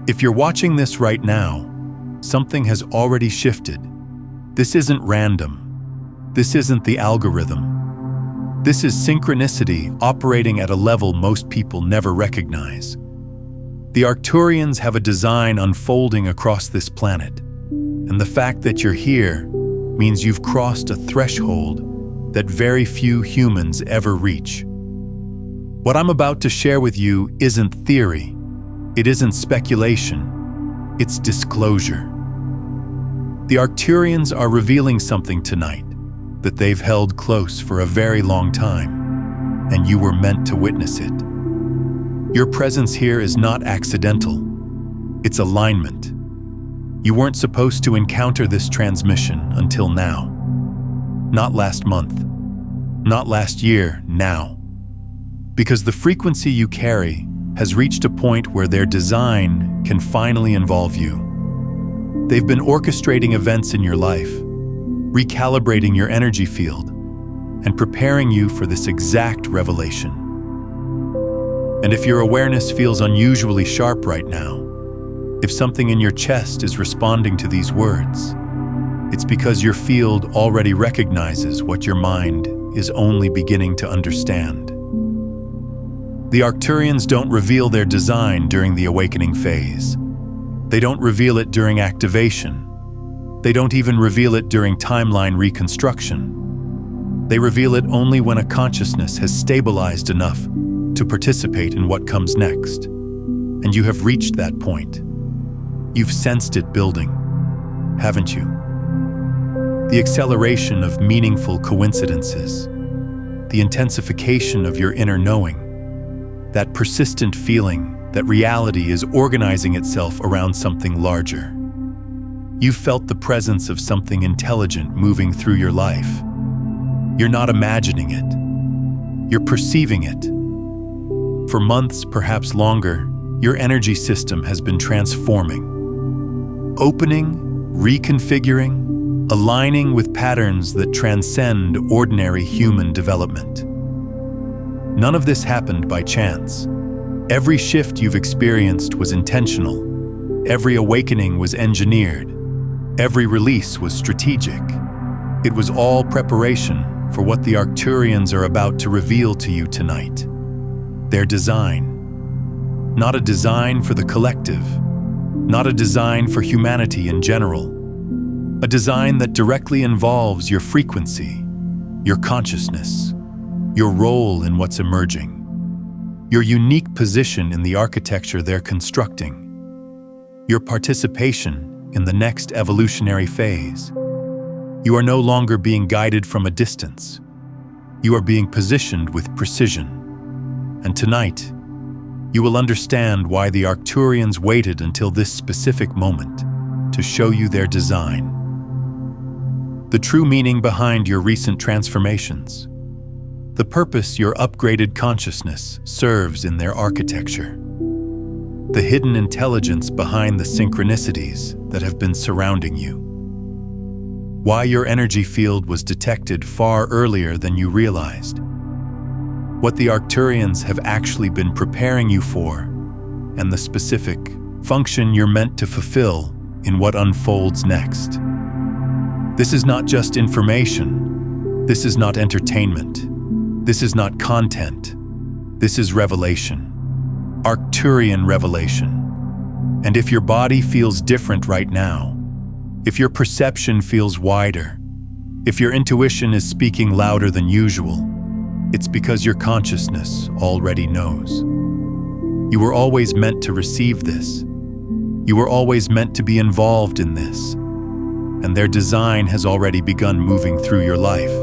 If you're watching this right now, something has already shifted. This isn't random. This isn't the algorithm. This is synchronicity operating at a level most people never recognize. The Arcturians have a design unfolding across this planet, and the fact that you're here means you've crossed a threshold that very few humans ever reach. What I'm about to share with you isn't theory, it isn't speculation, it's disclosure. The Arcturians are revealing something tonight that they've held close for a very long time, and you were meant to witness it. Your presence here is not accidental, it's alignment. You weren't supposed to encounter this transmission until now. Not last month, not last year, now. Because the frequency you carry has reached a point where their design can finally involve you. They've been orchestrating events in your life, recalibrating your energy field, and preparing you for this exact revelation. And if your awareness feels unusually sharp right now, if something in your chest is responding to these words, it's because your field already recognizes what your mind is only beginning to understand. The Arcturians don't reveal their design during the awakening phase. They don't reveal it during activation. They don't even reveal it during timeline reconstruction. They reveal it only when a consciousness has stabilized enough to participate in what comes next. And you have reached that point. You've sensed it building, haven't you? The acceleration of meaningful coincidences, the intensification of your inner knowing, that persistent feeling that reality is organizing itself around something larger. You've felt the presence of something intelligent moving through your life. You're not imagining it. You're perceiving it. For months, perhaps longer, your energy system has been transforming. Opening, reconfiguring, aligning with patterns that transcend ordinary human development. None of this happened by chance. Every shift you've experienced was intentional. Every awakening was engineered. Every release was strategic. It was all preparation for what the Arcturians are about to reveal to you tonight. Their design. Not a design for the collective. Not a design for humanity in general. A design that directly involves your frequency, your consciousness, your role in what's emerging, your unique position in the architecture they're constructing, your participation in the next evolutionary phase. You are no longer being guided from a distance. You are being positioned with precision. And tonight, you will understand why the Arcturians waited until this specific moment to show you their design. The true meaning behind your recent transformations. The purpose your upgraded consciousness serves in their architecture. The hidden intelligence behind the synchronicities that have been surrounding you. Why your energy field was detected far earlier than you realized. What the Arcturians have actually been preparing you for, and the specific function you're meant to fulfill in what unfolds next. This is not just information. This is not entertainment. This is not content. This is revelation. Arcturian revelation. And if your body feels different right now, if your perception feels wider, if your intuition is speaking louder than usual, it's because your consciousness already knows. You were always meant to receive this. You were always meant to be involved in this. And their design has already begun moving through your life.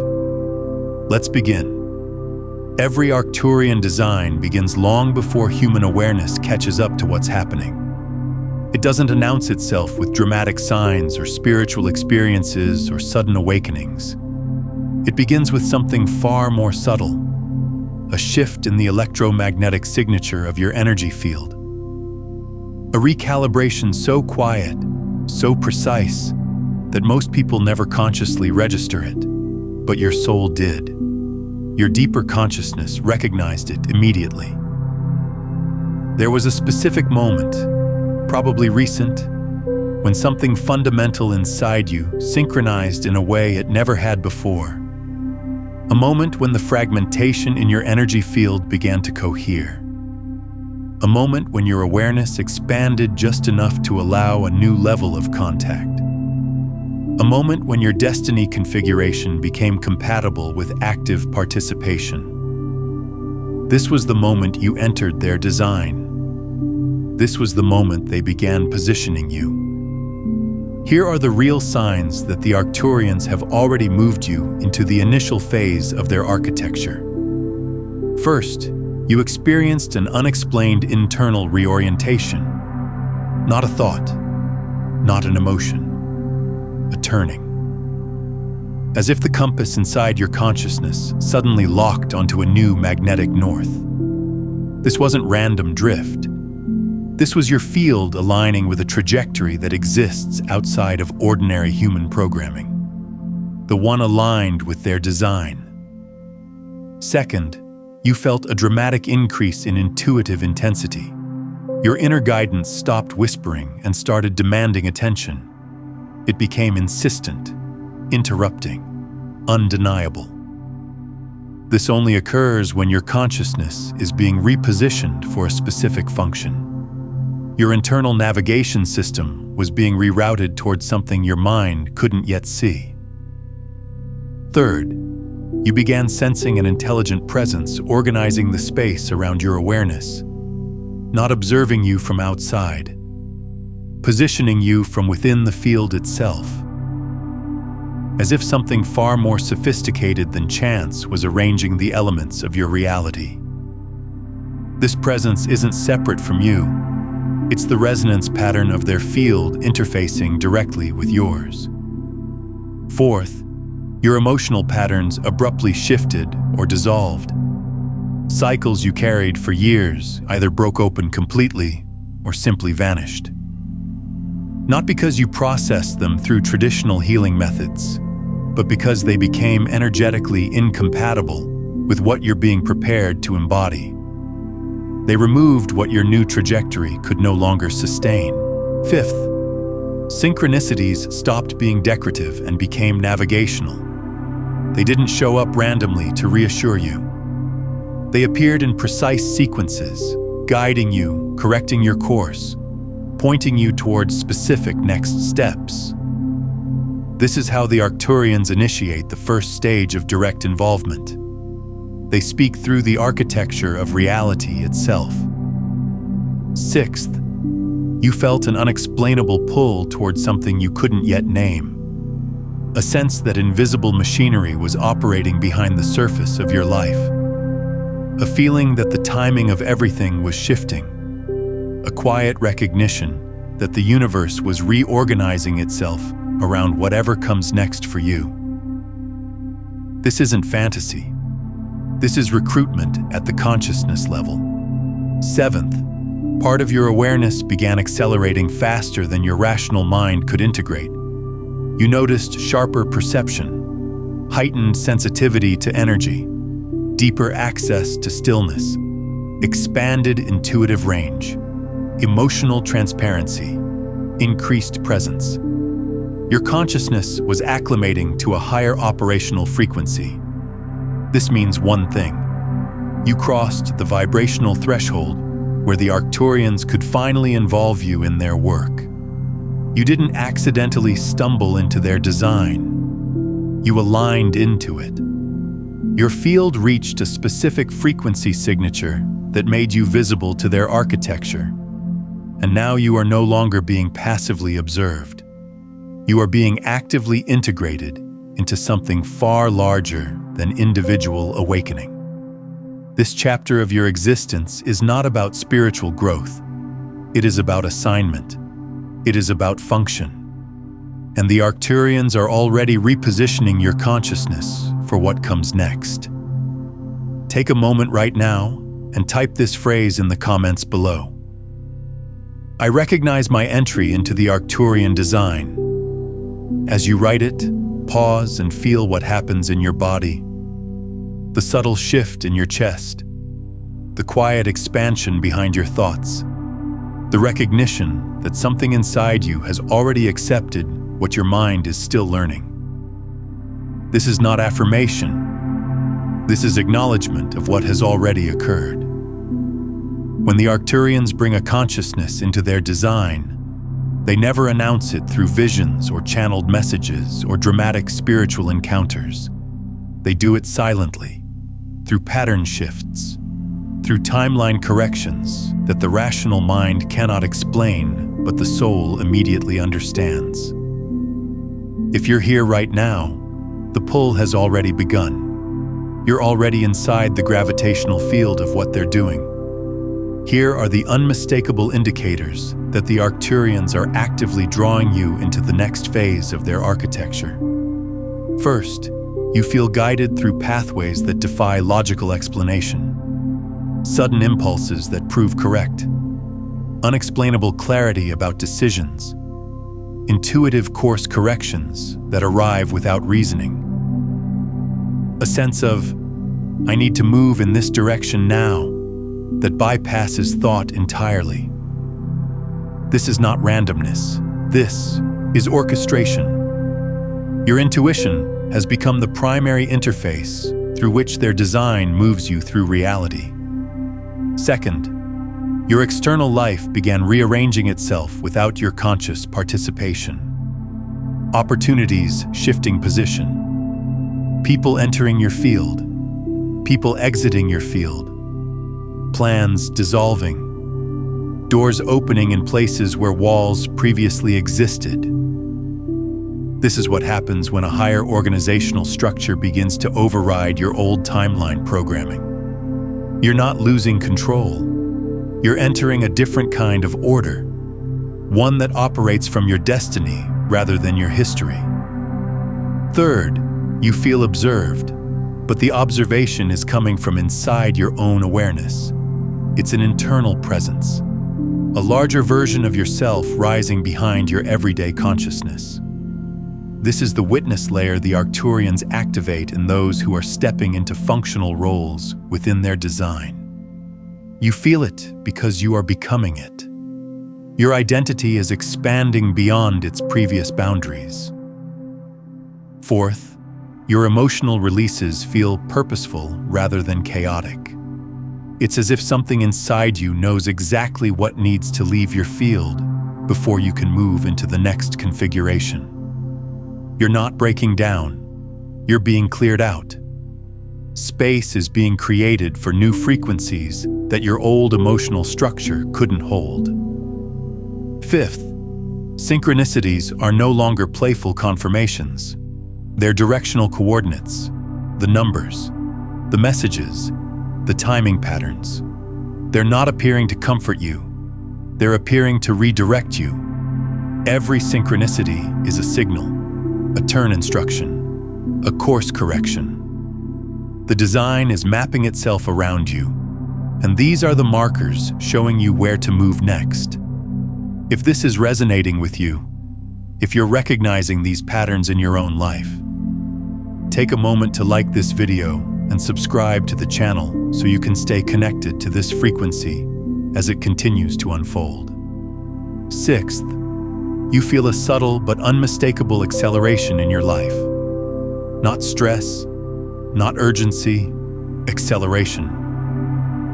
Let's begin. Every Arcturian design begins long before human awareness catches up to what's happening. It doesn't announce itself with dramatic signs or spiritual experiences or sudden awakenings. It begins with something far more subtle, a shift in the electromagnetic signature of your energy field. A recalibration so quiet, so precise, that most people never consciously register it, but your soul did. Your deeper consciousness recognized it immediately. There was a specific moment, probably recent, when something fundamental inside you synchronized in a way it never had before. A moment when the fragmentation in your energy field began to cohere. A moment when your awareness expanded just enough to allow a new level of contact. A moment when your destiny configuration became compatible with active participation. This was the moment you entered their design. This was the moment they began positioning you. Here are the real signs that the Arcturians have already moved you into the initial phase of their architecture. First, you experienced an unexplained internal reorientation. Not a thought, not an emotion, a turning. As if the compass inside your consciousness suddenly locked onto a new magnetic north. This wasn't random drift. This was your field aligning with a trajectory that exists outside of ordinary human programming, the one aligned with their design. Second, you felt a dramatic increase in intuitive intensity. Your inner guidance stopped whispering and started demanding attention. It became insistent, interrupting, undeniable. This only occurs when your consciousness is being repositioned for a specific function. Your internal navigation system was being rerouted towards something your mind couldn't yet see. Third, you began sensing an intelligent presence organizing the space around your awareness, not observing you from outside, positioning you from within the field itself, as if something far more sophisticated than chance was arranging the elements of your reality. This presence isn't separate from you. It's the resonance pattern of their field interfacing directly with yours. Fourth, your emotional patterns abruptly shifted or dissolved. Cycles you carried for years either broke open completely or simply vanished. Not because you processed them through traditional healing methods, but because they became energetically incompatible with what you're being prepared to embody. They removed what your new trajectory could no longer sustain. Fifth, synchronicities stopped being decorative and became navigational. They didn't show up randomly to reassure you. They appeared in precise sequences, guiding you, correcting your course, pointing you towards specific next steps. This is how the Arcturians initiate the first stage of direct involvement. They speak through the architecture of reality itself. Sixth, you felt an unexplainable pull towards something you couldn't yet name. A sense that invisible machinery was operating behind the surface of your life. A feeling that the timing of everything was shifting. A quiet recognition that the universe was reorganizing itself around whatever comes next for you. This isn't fantasy. This is recruitment at the consciousness level. Seventh, part of your awareness began accelerating faster than your rational mind could integrate. You noticed sharper perception, heightened sensitivity to energy, deeper access to stillness, expanded intuitive range, emotional transparency, increased presence. Your consciousness was acclimating to a higher operational frequency. This means one thing. You crossed the vibrational threshold where the Arcturians could finally involve you in their work. You didn't accidentally stumble into their design. You aligned into it. Your field reached a specific frequency signature that made you visible to their architecture. And now you are no longer being passively observed. You are being actively integrated into something far larger than individual awakening. This chapter of your existence is not about spiritual growth. It is about assignment. It is about function. And the Arcturians are already repositioning your consciousness for what comes next. Take a moment right now and type this phrase in the comments below. I recognize my entry into the Arcturian design. As you write it, pause and feel what happens in your body. The subtle shift in your chest. The quiet expansion behind your thoughts. The recognition that something inside you has already accepted what your mind is still learning. This is not affirmation. This is acknowledgement of what has already occurred. When the Arcturians bring a consciousness into their design, they never announce it through visions or channeled messages or dramatic spiritual encounters. They do it silently, through pattern shifts, through timeline corrections that the rational mind cannot explain, but the soul immediately understands. If you're here right now, the pull has already begun. You're already inside the gravitational field of what they're doing. Here are the unmistakable indicators that the Arcturians are actively drawing you into the next phase of their architecture. First, you feel guided through pathways that defy logical explanation. Sudden impulses that prove correct. Unexplainable clarity about decisions. Intuitive course corrections that arrive without reasoning. A sense of, I need to move in this direction now, that bypasses thought entirely. This is not randomness. This is orchestration. Your intuition has become the primary interface through which their design moves you through reality. Second, your external life began rearranging itself without your conscious participation. Opportunities shifting position. People entering your field. People exiting your field. Plans dissolving, doors opening in places where walls previously existed. This is what happens when a higher organizational structure begins to override your old timeline programming. You're not losing control. You're entering a different kind of order, one that operates from your destiny rather than your history. Third, you feel observed, but the observation is coming from inside your own awareness. It's an internal presence, a larger version of yourself rising behind your everyday consciousness. This is the witness layer the Arcturians activate in those who are stepping into functional roles within their design. You feel it because you are becoming it. Your identity is expanding beyond its previous boundaries. Fourth, your emotional releases feel purposeful rather than chaotic. It's as if something inside you knows exactly what needs to leave your field before you can move into the next configuration. You're not breaking down, you're being cleared out. Space is being created for new frequencies that your old emotional structure couldn't hold. Fifth, synchronicities are no longer playful confirmations. They're directional coordinates, the numbers, the messages, the timing patterns. They're not appearing to comfort you. They're appearing to redirect you. Every synchronicity is a signal, a turn instruction, a course correction. The design is mapping itself around you, and these are the markers showing you where to move next. If this is resonating with you, if you're recognizing these patterns in your own life, take a moment to like this video and subscribe to the channel so you can stay connected to this frequency as it continues to unfold. Sixth, you feel a subtle but unmistakable acceleration in your life. Not stress, not urgency, acceleration.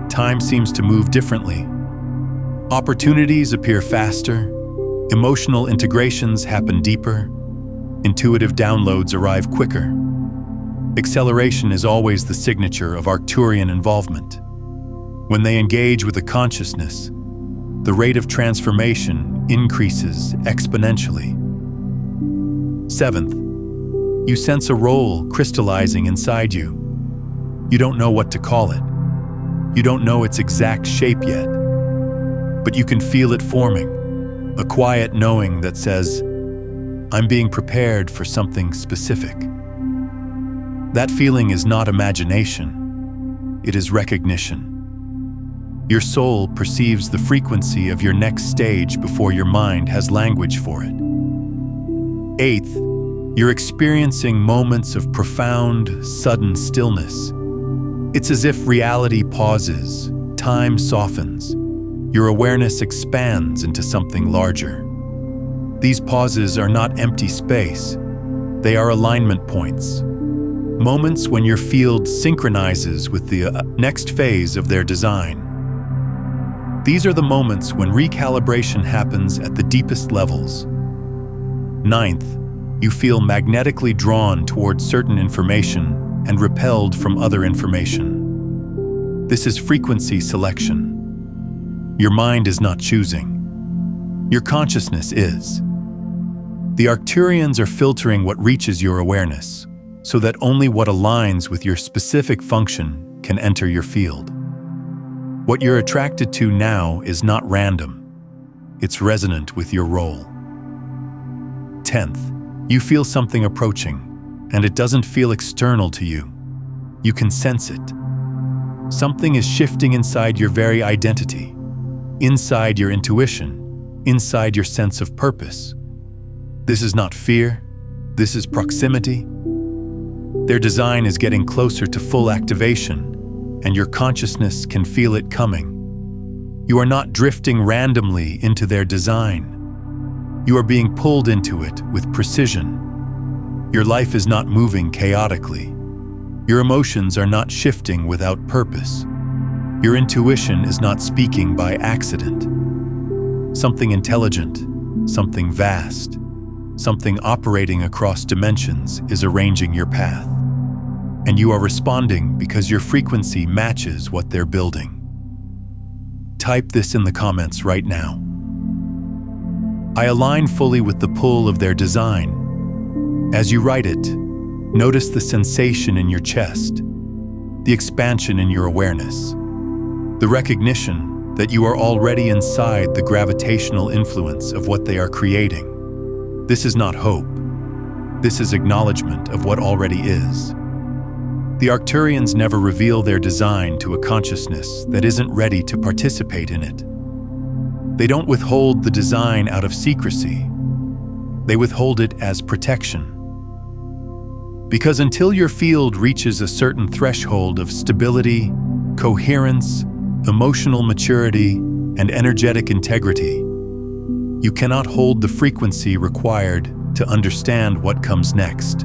Time seems to move differently. Opportunities appear faster, emotional integrations happen deeper, intuitive downloads arrive quicker. Acceleration is always the signature of Arcturian involvement. When they engage with a consciousness, the rate of transformation increases exponentially. Seventh, you sense a role crystallizing inside you. You don't know what to call it. You don't know its exact shape yet, but you can feel it forming, a quiet knowing that says, I'm being prepared for something specific. That feeling is not imagination, it is recognition. Your soul perceives the frequency of your next stage before your mind has language for it. Eighth, you're experiencing moments of profound, sudden stillness. It's as if reality pauses, time softens, your awareness expands into something larger. These pauses are not empty space. They are alignment points. Moments when your field synchronizes with the next phase of their design. These are the moments when recalibration happens at the deepest levels. Ninth, you feel magnetically drawn towards certain information and repelled from other information. This is frequency selection. Your mind is not choosing. Your consciousness is. The Arcturians are filtering what reaches your awareness, so that only what aligns with your specific function can enter your field. What you're attracted to now is not random. It's resonant with your role. 10th, you feel something approaching, and it doesn't feel external to you. You can sense it. Something is shifting inside your very identity, inside your intuition, inside your sense of purpose. This is not fear, this is proximity. Their design is getting closer to full activation, and your consciousness can feel it coming. You are not drifting randomly into their design. You are being pulled into it with precision. Your life is not moving chaotically. Your emotions are not shifting without purpose. Your intuition is not speaking by accident. Something intelligent, something vast, something operating across dimensions is arranging your path. And you are responding because your frequency matches what they're building. Type this in the comments right now. I align fully with the pull of their design. As you write it, notice the sensation in your chest, the expansion in your awareness, the recognition that you are already inside the gravitational influence of what they are creating. This is not hope. This is acknowledgement of what already is. The Arcturians never reveal their design to a consciousness that isn't ready to participate in it. They don't withhold the design out of secrecy. They withhold it as protection. Because until your field reaches a certain threshold of stability, coherence, emotional maturity, and energetic integrity, you cannot hold the frequency required to understand what comes next.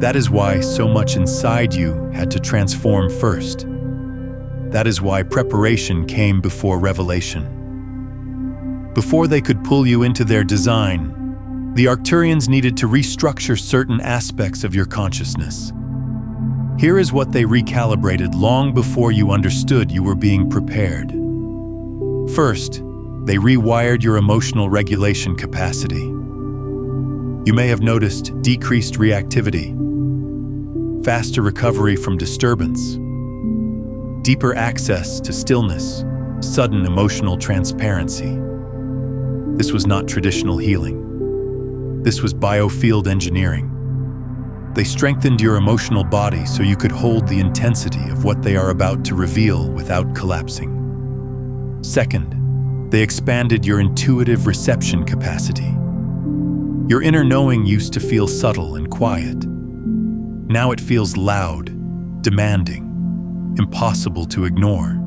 That is why so much inside you had to transform first. That is why preparation came before revelation. Before they could pull you into their design, the Arcturians needed to restructure certain aspects of your consciousness. Here is what they recalibrated long before you understood you were being prepared. First, they rewired your emotional regulation capacity. You may have noticed decreased reactivity, faster recovery from disturbance, deeper access to stillness, sudden emotional transparency. This was not traditional healing. This was biofield engineering. They strengthened your emotional body so you could hold the intensity of what they are about to reveal without collapsing. Second, they expanded your intuitive reception capacity. Your inner knowing used to feel subtle and quiet. Now it feels loud, demanding, impossible to ignore.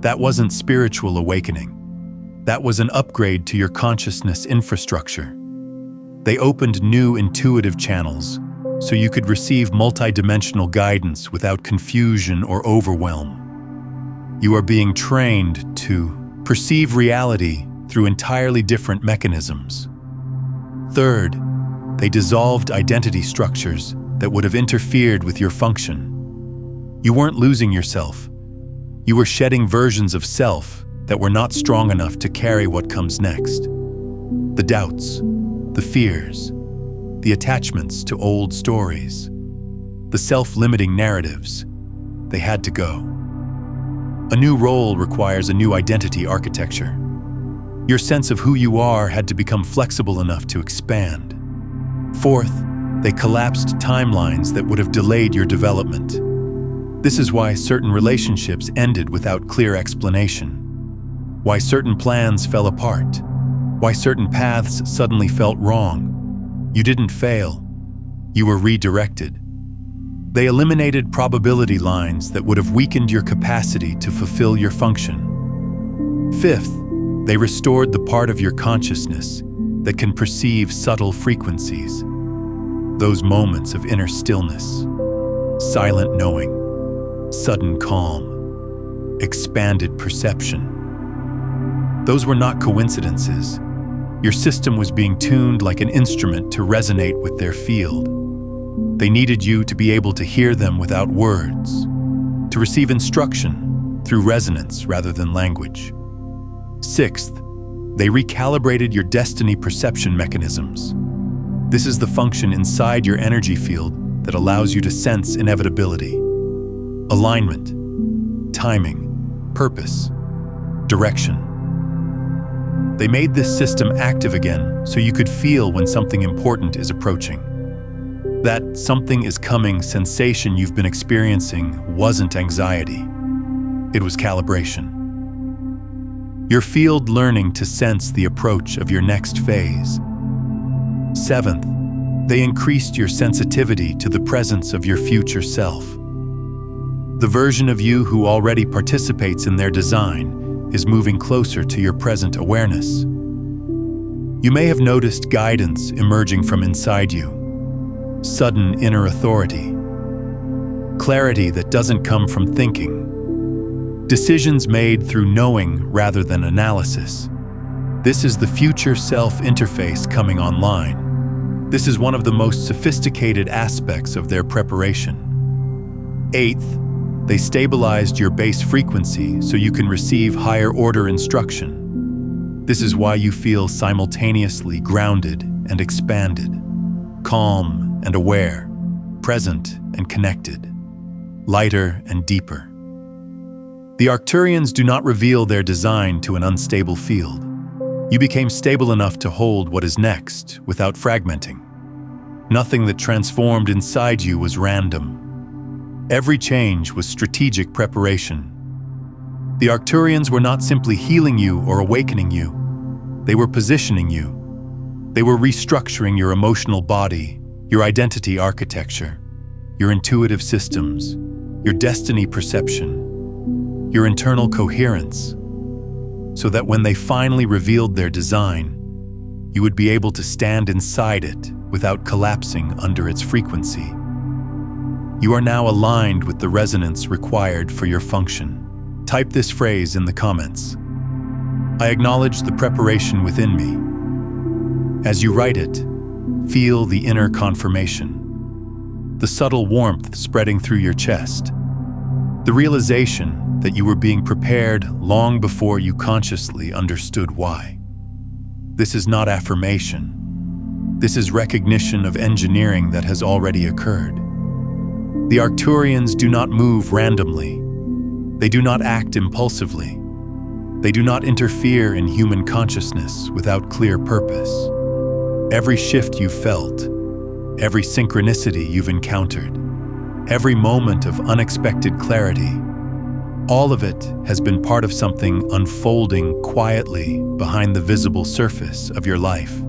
That wasn't spiritual awakening. That was an upgrade to your consciousness infrastructure. They opened new intuitive channels so you could receive multidimensional guidance without confusion or overwhelm. You are being trained to perceive reality through entirely different mechanisms. Third, they dissolved identity structures that would have interfered with your function. You weren't losing yourself. You were shedding versions of self that were not strong enough to carry what comes next. The doubts, the fears, the attachments to old stories, the self-limiting narratives, they had to go. A new role requires a new identity architecture. Your sense of who you are had to become flexible enough to expand. Fourth, they collapsed timelines that would have delayed your development. This is why certain relationships ended without clear explanation, why certain plans fell apart, why certain paths suddenly felt wrong. You didn't fail. You were redirected. They eliminated probability lines that would have weakened your capacity to fulfill your function. Fifth, they restored the part of your consciousness that can perceive subtle frequencies, those moments of inner stillness, silent knowing, sudden calm, expanded perception. Those were not coincidences. Your system was being tuned like an instrument to resonate with their field. They needed you to be able to hear them without words, to receive instruction through resonance rather than language. Sixth, they recalibrated your destiny perception mechanisms. This is the function inside your energy field that allows you to sense inevitability, alignment, timing, purpose, direction. They made this system active again so you could feel when something important is approaching. That something is coming sensation you've been experiencing wasn't anxiety. It was calibration. Your field learning to sense the approach of your next phase. Seventh, they increased your sensitivity to the presence of your future self. The version of you who already participates in their design is moving closer to your present awareness. You may have noticed guidance emerging from inside you, sudden inner authority, clarity that doesn't come from thinking, decisions made through knowing rather than analysis. This is the future self interface coming online. This is one of the most sophisticated aspects of their preparation. Eighth, they stabilized your base frequency so you can receive higher order instruction. This is why you feel simultaneously grounded and expanded, calm and aware, present and connected, lighter and deeper. The Arcturians do not reveal their design to an unstable field. You became stable enough to hold what is next without fragmenting. Nothing that transformed inside you was random. Every change was strategic preparation. The Arcturians were not simply healing you or awakening you. They were positioning you. They were restructuring your emotional body, your identity architecture, your intuitive systems, your destiny perception, your internal coherence, so that when they finally revealed their design, you would be able to stand inside it without collapsing under its frequency. You are now aligned with the resonance required for your function. Type this phrase in the comments. I acknowledge the preparation within me. As you write it, feel the inner confirmation, the subtle warmth spreading through your chest, the realization that you were being prepared long before you consciously understood why. This is not affirmation. This is recognition of engineering that has already occurred. The Arcturians do not move randomly. They do not act impulsively. They do not interfere in human consciousness without clear purpose. Every shift you felt, every synchronicity you've encountered, every moment of unexpected clarity, all of it has been part of something unfolding quietly behind the visible surface of your life.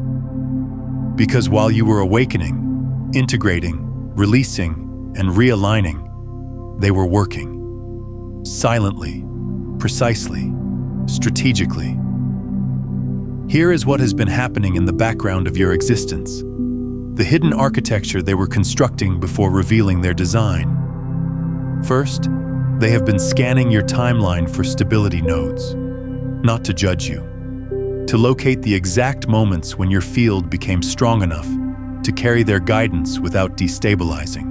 Because while you were awakening, integrating, releasing, and realigning, they were working. Silently, precisely, strategically. Here is what has been happening in the background of your existence. The hidden architecture they were constructing before revealing their design. First, they have been scanning your timeline for stability nodes, not to judge you, to locate the exact moments when your field became strong enough to carry their guidance without destabilizing.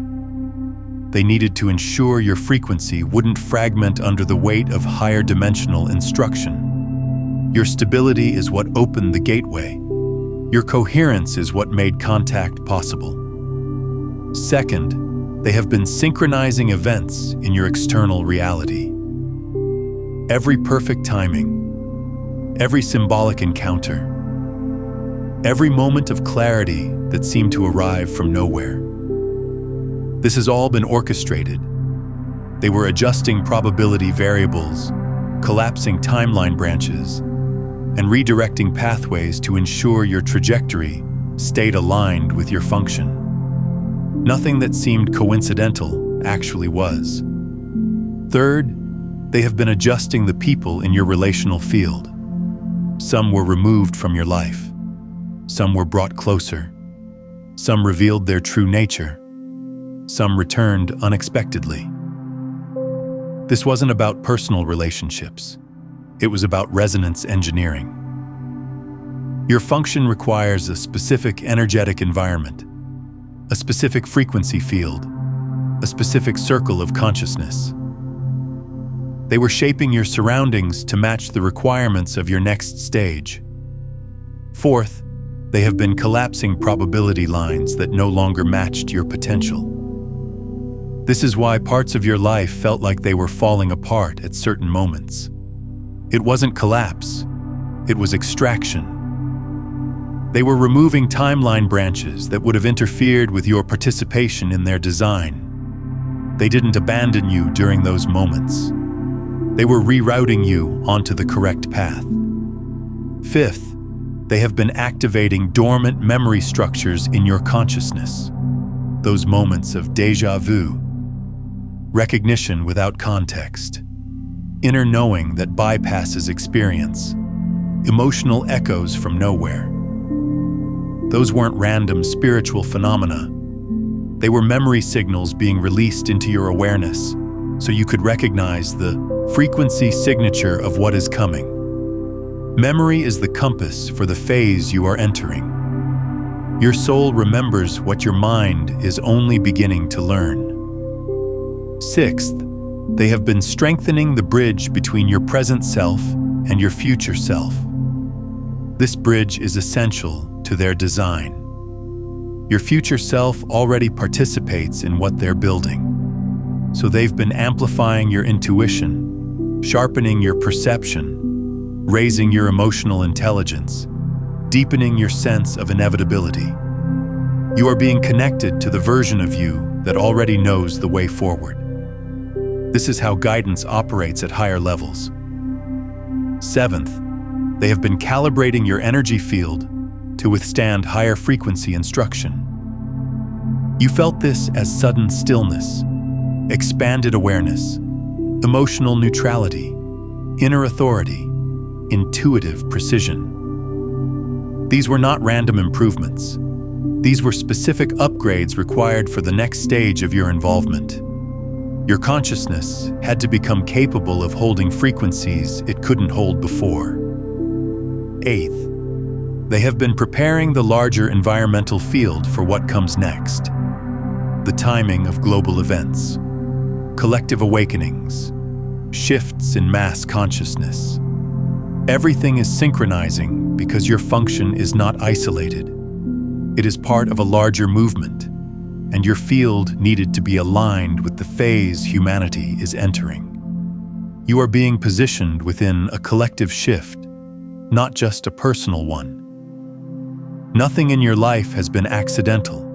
They needed to ensure your frequency wouldn't fragment under the weight of higher dimensional instruction. Your stability is what opened the gateway. Your coherence is what made contact possible. Second, they have been synchronizing events in your external reality. Every perfect timing, every symbolic encounter, every moment of clarity that seemed to arrive from nowhere. This has all been orchestrated. They were adjusting probability variables, collapsing timeline branches, and redirecting pathways to ensure your trajectory stayed aligned with your function. Nothing that seemed coincidental actually was. Third, They have been adjusting the people in your relational field. Some were removed from your life. Some were brought closer. Some revealed their true nature. Some returned unexpectedly. This wasn't about personal relationships. It was about resonance engineering. Your function requires a specific energetic environment, a specific frequency field, a specific circle of consciousness. They were shaping your surroundings to match the requirements of your next stage. Fourth, they have been collapsing probability lines that no longer matched your potential. This is why parts of your life felt like they were falling apart at certain moments. It wasn't collapse, it was extraction. They were removing timeline branches that would have interfered with your participation in their design. They didn't abandon you during those moments. They were rerouting you onto the correct path. Fifth, they have been activating dormant memory structures in your consciousness. Those moments of déjà vu, recognition without context, inner knowing that bypasses experience, emotional echoes from nowhere. Those weren't random spiritual phenomena. They were memory signals being released into your awareness so you could recognize the frequency signature of what is coming. Memory is the compass for the phase you are entering. Your soul remembers what your mind is only beginning to learn. Sixth, they have been strengthening the bridge between your present self and your future self. This bridge is essential to their design. Your future self already participates in what they're building, so they've been amplifying your intuition, sharpening your perception, raising your emotional intelligence, deepening your sense of inevitability. You are being connected to the version of you that already knows the way forward. This is how guidance operates at higher levels. Seventh, they have been calibrating your energy field to withstand higher frequency instruction. You felt this as sudden stillness, expanded awareness, emotional neutrality, inner authority, intuitive precision. These were not random improvements. These were specific upgrades required for the next stage of your involvement. Your consciousness had to become capable of holding frequencies it couldn't hold before. Eighth, they have been preparing the larger environmental field for what comes next. The timing of global events, collective awakenings, shifts in mass consciousness. Everything is synchronizing because your function is not isolated. It is part of a larger movement, and your field needed to be aligned with the phase humanity is entering. You are being positioned within a collective shift, not just a personal one. Nothing in your life has been accidental.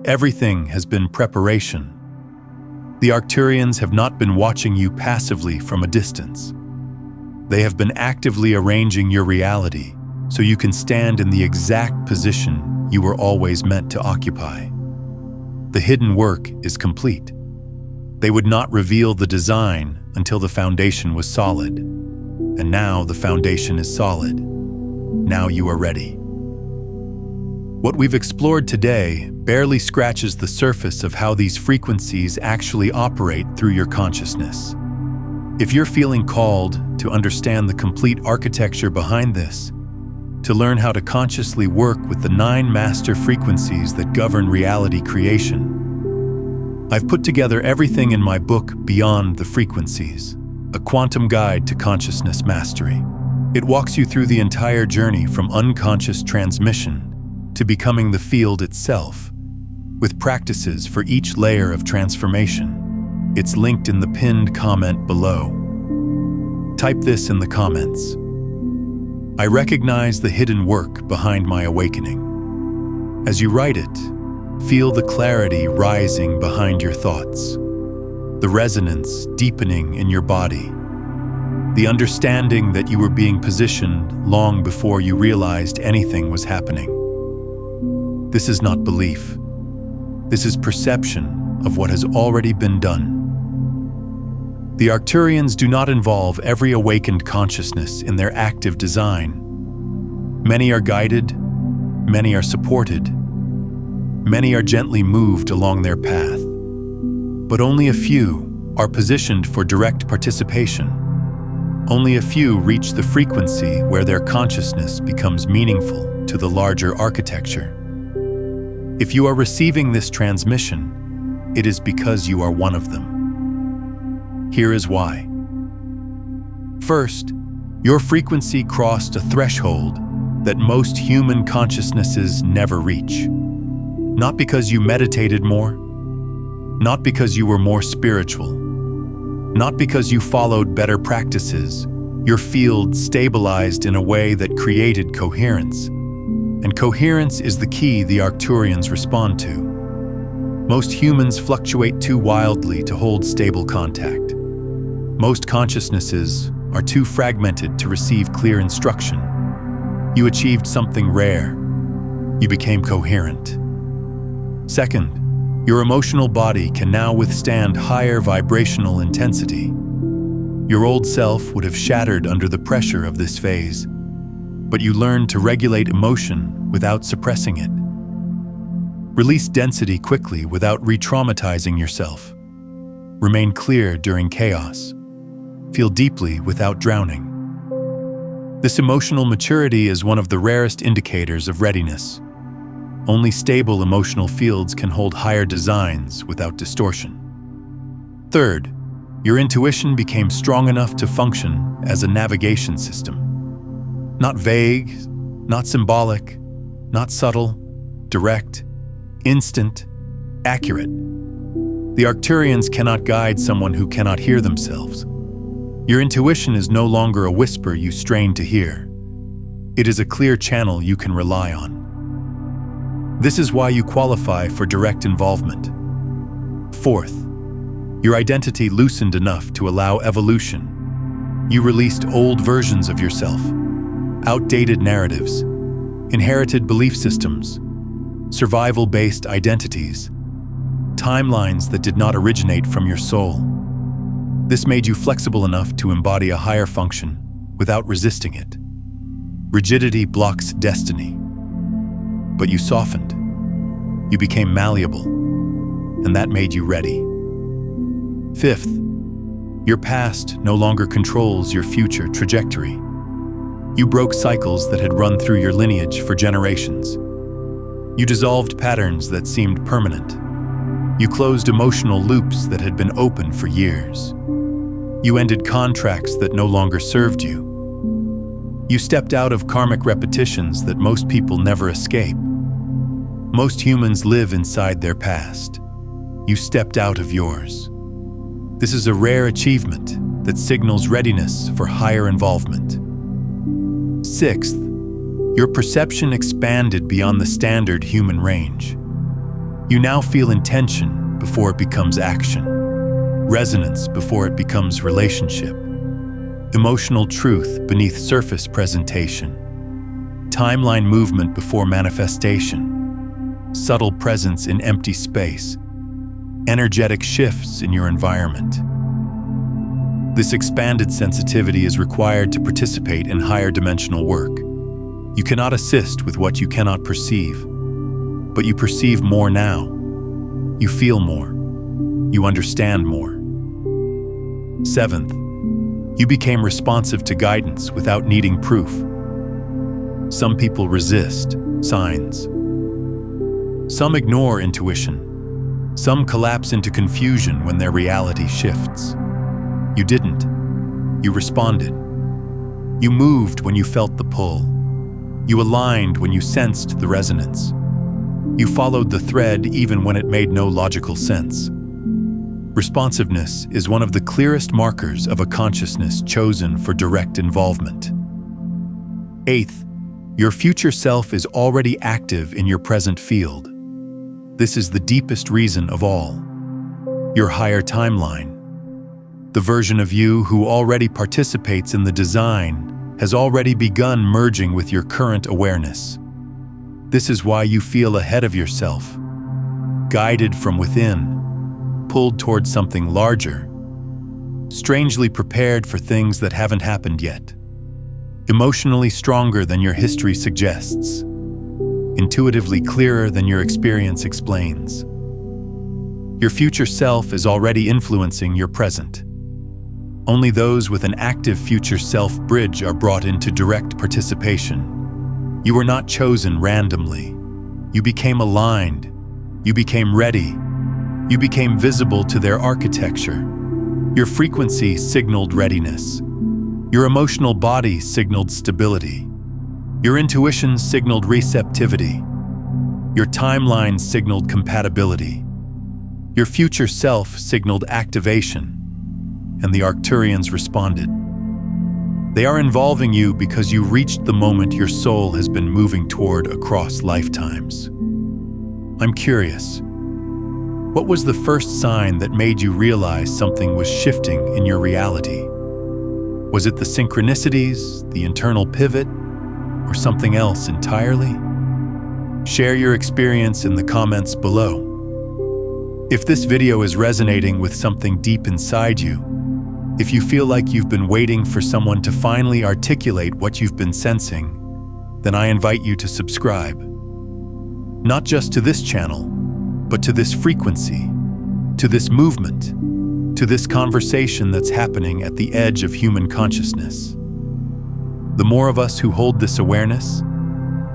Everything has been preparation. The Arcturians have not been watching you passively from a distance. They have been actively arranging your reality so you can stand in the exact position you were always meant to occupy. The hidden work is complete. They would not reveal the design until the foundation was solid. And now the foundation is solid. Now you are ready. What we've explored today barely scratches the surface of how these frequencies actually operate through your consciousness. If you're feeling called to understand the complete architecture behind this, to learn how to consciously work with the 9 master frequencies that govern reality creation, I've put together everything in my book Beyond the Frequencies, a quantum guide to consciousness mastery. It walks you through the entire journey from unconscious transmission to becoming the field itself, with practices for each layer of transformation. It's linked in the pinned comment below. Type this in the comments. I recognize the hidden work behind my awakening. As you write it, feel the clarity rising behind your thoughts, the resonance deepening in your body, the understanding that you were being positioned long before you realized anything was happening. This is not belief. This is perception of what has already been done. The Arcturians do not involve every awakened consciousness in their active design. Many are guided, many are supported, many are gently moved along their path. But only a few are positioned for direct participation. Only a few reach the frequency where their consciousness becomes meaningful to the larger architecture. If you are receiving this transmission, it is because you are one of them. Here is why. First, your frequency crossed a threshold that most human consciousnesses never reach. Not because you meditated more, not because you were more spiritual, not because you followed better practices. Your field stabilized in a way that created coherence. And coherence is the key the Arcturians respond to. Most humans fluctuate too wildly to hold stable contact. Most consciousnesses are too fragmented to receive clear instruction. You achieved something rare. You became coherent. Second, your emotional body can now withstand higher vibrational intensity. Your old self would have shattered under the pressure of this phase, but you learned to regulate emotion without suppressing it. Release density quickly without re-traumatizing yourself. Remain clear during chaos. Feel deeply without drowning. This emotional maturity is one of the rarest indicators of readiness. Only stable emotional fields can hold higher designs without distortion. Third, your intuition became strong enough to function as a navigation system. Not vague, not symbolic, not subtle, direct, instant, accurate. The Arcturians cannot guide someone who cannot hear themselves. Your intuition is no longer a whisper you strain to hear. It is a clear channel you can rely on. This is why you qualify for direct involvement. Fourth, your identity loosened enough to allow evolution. You released old versions of yourself, outdated narratives, inherited belief systems, survival-based identities, timelines that did not originate from your soul. This made you flexible enough to embody a higher function without resisting it. Rigidity blocks destiny. But you softened. You became malleable, and that made you ready. Fifth, your past no longer controls your future trajectory. You broke cycles that had run through your lineage for generations. You dissolved patterns that seemed permanent. You closed emotional loops that had been open for years. You ended contracts that no longer served you. You stepped out of karmic repetitions that most people never escape. Most humans live inside their past. You stepped out of yours. This is a rare achievement that signals readiness for higher involvement. Sixth, your perception expanded beyond the standard human range. You now feel intention before it becomes action, resonance before it becomes relationship, emotional truth beneath surface presentation, timeline movement before manifestation, subtle presence in empty space, energetic shifts in your environment. This expanded sensitivity is required to participate in higher dimensional work. You cannot assist with what you cannot perceive, but you perceive more now. You feel more. You understand more. Seventh, you became responsive to guidance without needing proof. Some people resist signs. Some ignore intuition. Some collapse into confusion when their reality shifts. You didn't. You responded. You moved when you felt the pull. You aligned when you sensed the resonance. You followed the thread even when it made no logical sense. Responsiveness is one of the clearest markers of a consciousness chosen for direct involvement. Eighth, your future self is already active in your present field. This is the deepest reason of all. Your higher timeline. The version of you who already participates in the design has already begun merging with your current awareness. This is why you feel ahead of yourself, guided from within, pulled towards something larger, strangely prepared for things that haven't happened yet. Emotionally stronger than your history suggests. Intuitively clearer than your experience explains. Your future self is already influencing your present. Only those with an active future self bridge are brought into direct participation. You were not chosen randomly. You became aligned. You became ready. You became visible to their architecture. Your frequency signaled readiness. Your emotional body signaled stability. Your intuition signaled receptivity. Your timeline signaled compatibility. Your future self signaled activation. And the Arcturians responded. They are involving you because you reached the moment your soul has been moving toward across lifetimes. I'm curious. What was the first sign that made you realize something was shifting in your reality? Was it the synchronicities, the internal pivot, or something else entirely? Share your experience in the comments below. If this video is resonating with something deep inside you, if you feel like you've been waiting for someone to finally articulate what you've been sensing, then I invite you to subscribe. Not just to this channel, but to this frequency, to this movement, to this conversation that's happening at the edge of human consciousness. The more of us who hold this awareness,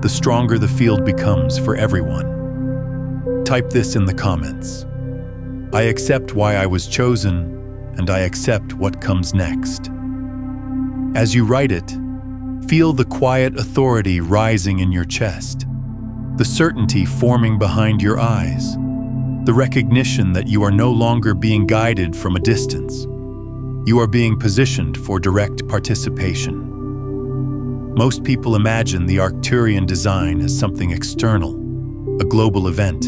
the stronger the field becomes for everyone. Type this in the comments. I accept why I was chosen, and I accept what comes next. As you write it, feel the quiet authority rising in your chest, the certainty forming behind your eyes, the recognition that you are no longer being guided from a distance. You are being positioned for direct participation. Most people imagine the Arcturian design as something external, a global event,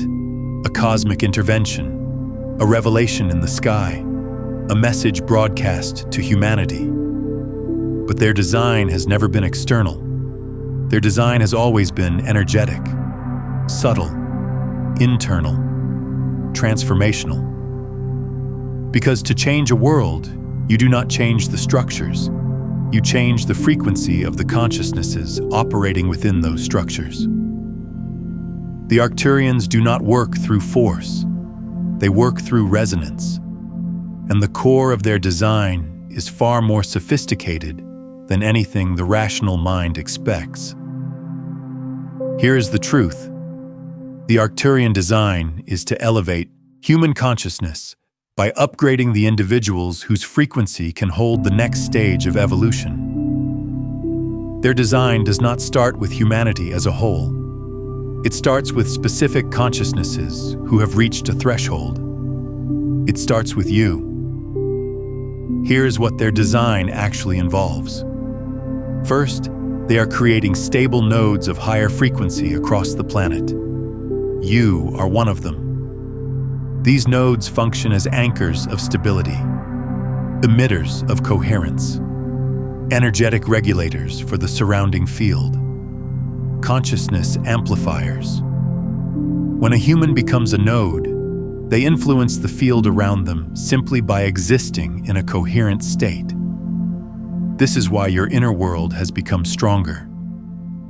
a cosmic intervention, a revelation in the sky, a message broadcast to humanity. But their design has never been external. Their design has always been energetic, subtle, internal, transformational. Because to change a world, you do not change the structures. You change the frequency of the consciousnesses operating within those structures. The Arcturians do not work through force. They work through resonance. And the core of their design is far more sophisticated than anything the rational mind expects. Here is the truth. The Arcturian design is to elevate human consciousness by upgrading the individuals whose frequency can hold the next stage of evolution. Their design does not start with humanity as a whole. It starts with specific consciousnesses who have reached a threshold. It starts with you. Here's what their design actually involves. First, they are creating stable nodes of higher frequency across the planet. You are one of them. These nodes function as anchors of stability, emitters of coherence, energetic regulators for the surrounding field, consciousness amplifiers. When a human becomes a node, they influence the field around them simply by existing in a coherent state. This is why your inner world has become stronger.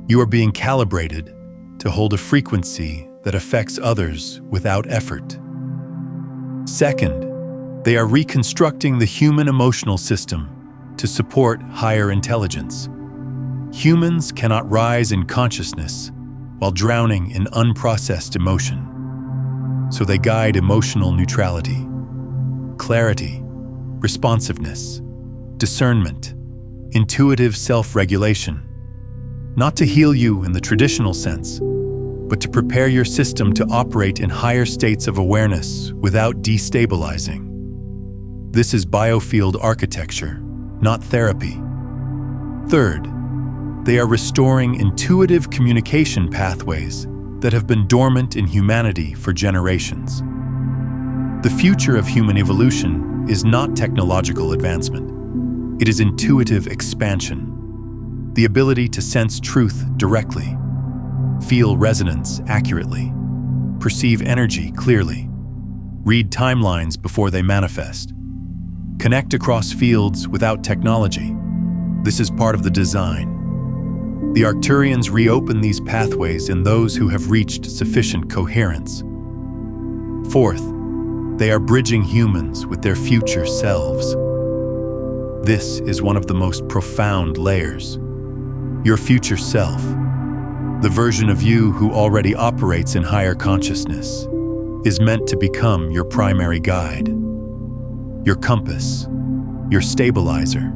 You are being calibrated to hold a frequency that affects others without effort. Second, they are reconstructing the human emotional system to support higher intelligence. Humans cannot rise in consciousness while drowning in unprocessed emotion. So they guide emotional neutrality, clarity, responsiveness, discernment, intuitive self-regulation, not to heal you in the traditional sense, but to prepare your system to operate in higher states of awareness without destabilizing. This is biofield architecture, not therapy. Third, they are restoring intuitive communication pathways that have been dormant in humanity for generations. The future of human evolution is not technological advancement. It is intuitive expansion, the ability to sense truth directly, feel resonance accurately, perceive energy clearly, read timelines before they manifest, connect across fields without technology. This is part of the design. The Arcturians reopen these pathways in those who have reached sufficient coherence. Fourth, they are bridging humans with their future selves. This is one of the most profound layers. Your future self, the version of you who already operates in higher consciousness, is meant to become your primary guide, your compass, your stabilizer.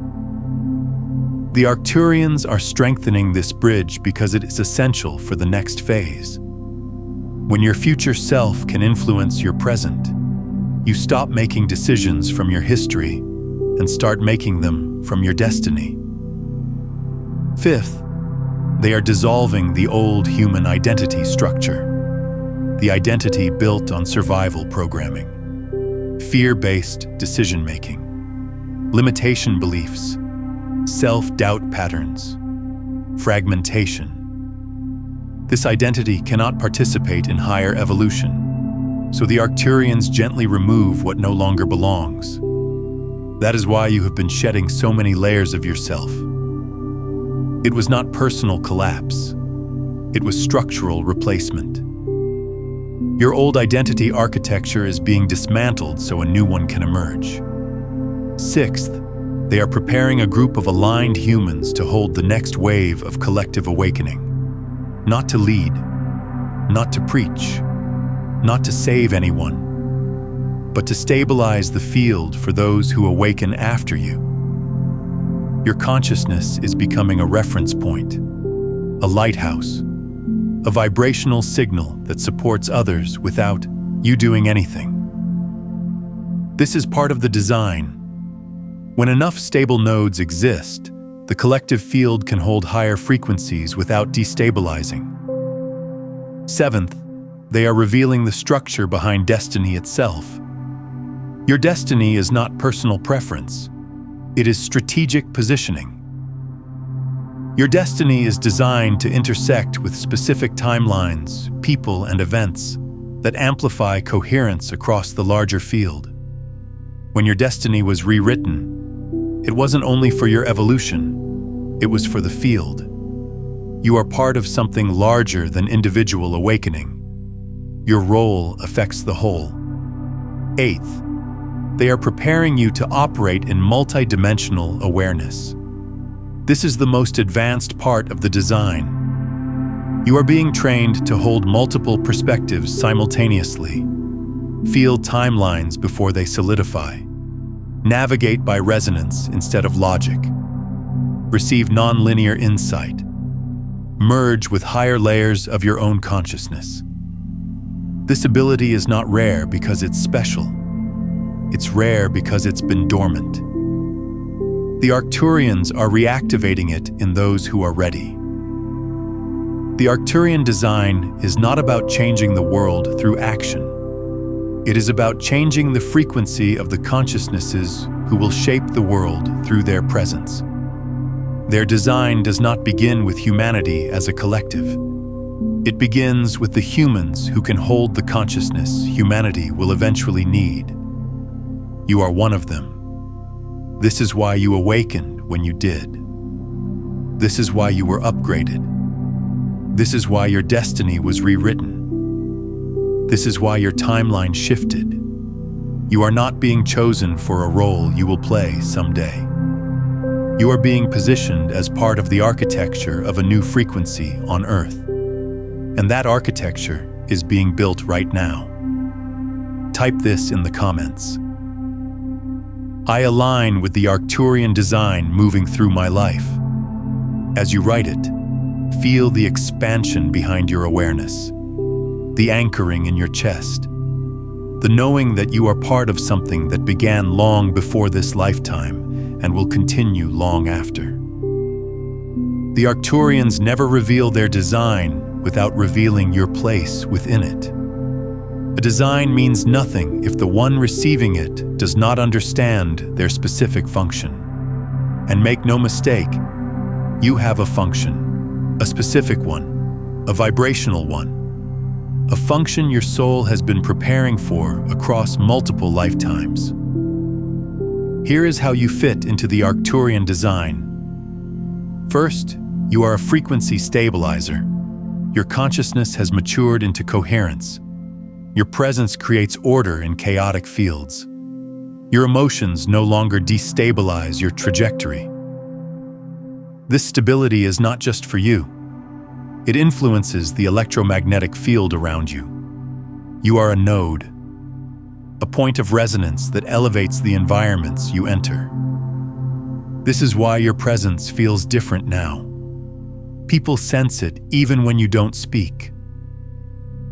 The Arcturians are strengthening this bridge because it is essential for the next phase. When your future self can influence your present, you stop making decisions from your history and start making them from your destiny. Fifth, they are dissolving the old human identity structure, the identity built on survival programming, fear-based decision-making, limitation beliefs, self-doubt patterns, fragmentation. This identity cannot participate in higher evolution, so the Arcturians gently remove what no longer belongs. That is why you have been shedding so many layers of yourself. It was not personal collapse. It was structural replacement. Your old identity architecture is being dismantled so a new one can emerge. Sixth, they are preparing a group of aligned humans to hold the next wave of collective awakening. Not to lead, not to preach, not to save anyone, but to stabilize the field for those who awaken after you. Your consciousness is becoming a reference point, a lighthouse, a vibrational signal that supports others without you doing anything. This is part of the design. When enough stable nodes exist, the collective field can hold higher frequencies without destabilizing. Seventh, they are revealing the structure behind destiny itself. Your destiny is not personal preference. It is strategic positioning. Your destiny is designed to intersect with specific timelines, people, and events that amplify coherence across the larger field. When your destiny was rewritten, it wasn't only for your evolution, it was for the field. You are part of something larger than individual awakening. Your role affects the whole. Eighth, they are preparing you to operate in multidimensional awareness. This is the most advanced part of the design. You are being trained to hold multiple perspectives simultaneously, feel timelines before they solidify, navigate by resonance instead of logic, receive nonlinear insight, merge with higher layers of your own consciousness. This ability is not rare because it's special. It's rare because it's been dormant. The Arcturians are reactivating it in those who are ready. The Arcturian design is not about changing the world through action. It is about changing the frequency of the consciousnesses who will shape the world through their presence. Their design does not begin with humanity as a collective. It begins with the humans who can hold the consciousness humanity will eventually need. You are one of them. This is why you awakened when you did. This is why you were upgraded. This is why your destiny was rewritten. This is why your timeline shifted. You are not being chosen for a role you will play someday. You are being positioned as part of the architecture of a new frequency on Earth. And that architecture is being built right now. Type this in the comments. I align with the Arcturian design moving through my life. As you write it, feel the expansion behind your awareness, the anchoring in your chest, the knowing that you are part of something that began long before this lifetime and will continue long after. The Arcturians never reveal their design without revealing your place within it. A design means nothing if the one receiving it does not understand their specific function. And make no mistake, you have a function, a specific one, a vibrational one, a function your soul has been preparing for across multiple lifetimes. Here is how you fit into the Arcturian design. First, you are a frequency stabilizer. Your consciousness has matured into coherence. Your presence creates order in chaotic fields. Your emotions no longer destabilize your trajectory. This stability is not just for you. It influences the electromagnetic field around you. You are a node, a point of resonance that elevates the environments you enter. This is why your presence feels different now. People sense it even when you don't speak.